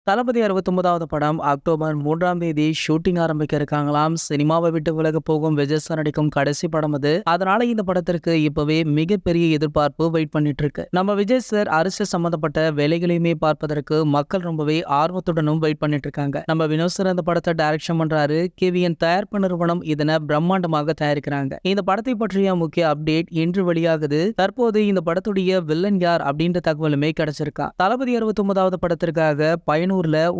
தளபதி 69வது படம் அக்டோபர் 3ஆம் தேதி ஷூட்டிங் ஆரம்பிக்க இருக்காங்களாம். சினிமாவை விட்டு விலக போகும் விஜய் சார் நடிக்கும் கடைசி படம் அது. அதனால இந்த படத்திற்கு இப்பவே மிகப்பெரிய எதிர்பார்ப்பு வெயிட் பண்ணிட்டு இருக்கு. நம்ம விஜய் சார் அரசியல் சம்பந்தப்பட்ட வேலைகளையுமே பார்ப்பதற்கு மக்கள் ரொம்பவே ஆர்வத்துடனும் வெயிட் பண்ணிட்டு இருக்காங்க. நம்ம வினோத் சார் இந்த படத்தை டைரக்ஷன் பண்றாரு. கேவிஎன் தயாரிப்பு நிறுவனம் இதனை பிரம்மாண்டமாக தயாரிக்கிறாங்க. இந்த படத்தை பற்றிய முக்கிய அப்டேட் இன்று வெளியாகுது. தற்போது இந்த படத்துடைய வில்லன் யார் அப்படின்ற தகவலுமே கிடைச்சிருக்கா. தளபதி 69வது படத்திற்காக பயனூர்ல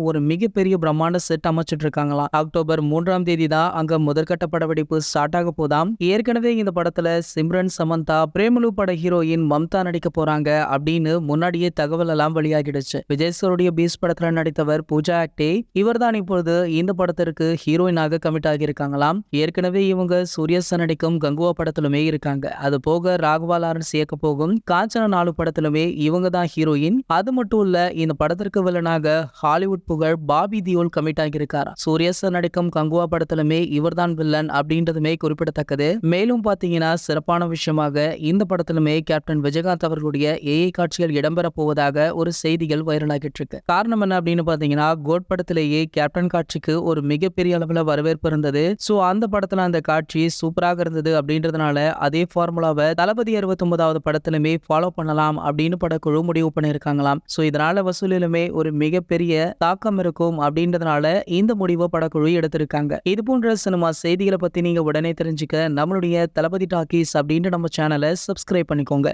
ஒரு மிகப்பெரிய பிரம்மாண்ட செட் அமைச்சிட்டு இருக்காங்களாம். அக்டோபர் 3ஆம் தேதி தான் அங்க முதற்கட்ட படப்பிடிப்பு ஸ்டார்ட் ஆக போதாம். ஏற்கனவே இந்த படத்துல சிம்ரன், சமந்தா, பிரேமலு பட ஹீரோயின் மம்தா நடிக்க போறாங்க அப்படின்னு முன்னாடியே தகவல் எல்லாம் வெளியாகிடுச்சு. விஜய் சாருடைய பீஸ் படத்துல நடித்தவர் பூஜா ஆக்டே. இவர்தான் இப்பொழுது இந்த படத்திற்கு ஹீரோயினாக கமிட் ஆகியிருக்காங்களாம். ஏற்கனவே இவங்க சூர்யா சார் நடிக்கும் கங்குவா படத்திலுமே இருக்காங்க. அது போக ராகவா லாரன்ஸ் இயக்க போகும் காஞ்சனா 4 படத்திலுமே இவங்க தான் ஹீரோயின். அது மட்டும் இல்ல, இந்த படத்திற்கு வில்லனாக ஹாலிவுட் புகழ் பாபி தியோல் கமிட் ஆகியிருக்கார். சூர்யா சார் நடிக்கும் கங்குவா படத்திலுமே இவர்தான் வில்லன் அப்படின்றதுமே குறிப்பிடத்தக்கது. மேலும் பாத்தீங்கன்னா சிறப்பான விஷயமாக இந்த படத்திலுமே கேப்டன் விஜயகாந்த் அவர்களுடைய ஏஐ காட்சிகள் இடம்பெற போவதாக ஒரு செய்திகள் வைரலாகிட்டு இருக்கு. காரணம் என்ன அப்படின்னு பாத்தீங்கன்னா, கோட் படத்திலேயே கேப்டன் காட்சிக்கு ஒரு மிகப்பெரிய அளவுல வரவேற்பு இருந்தது. சோ அந்த படத்துல அந்த காட்சி சூப்பராக இருந்தது அப்படின்றதுனால அதே ஃபார்முலாவை தளபதி 69வது படத்திலுமே ஃபாலோ பண்ணலாம் அப்படின்னு படக்குழு முடிவு பண்ணியிருக்காங்களாம். சோ இதனால வசூலிலுமே ஒரு மிகப்பெரிய தாக்கம் இருக்கும் அப்படின்றதுனால இந்த முடிவை படக்குழு எடுத்திருக்காங்க. இது போன்ற சினிமா செய்திகளை பத்தி நீங்க உடனே தெரிஞ்சுக்க நம்மளுடைய தளபதி டாக்கீஸ் அப்படின்ற நம்ம சேனலை சப்ஸ்கிரைப் பண்ணிக்கோங்க.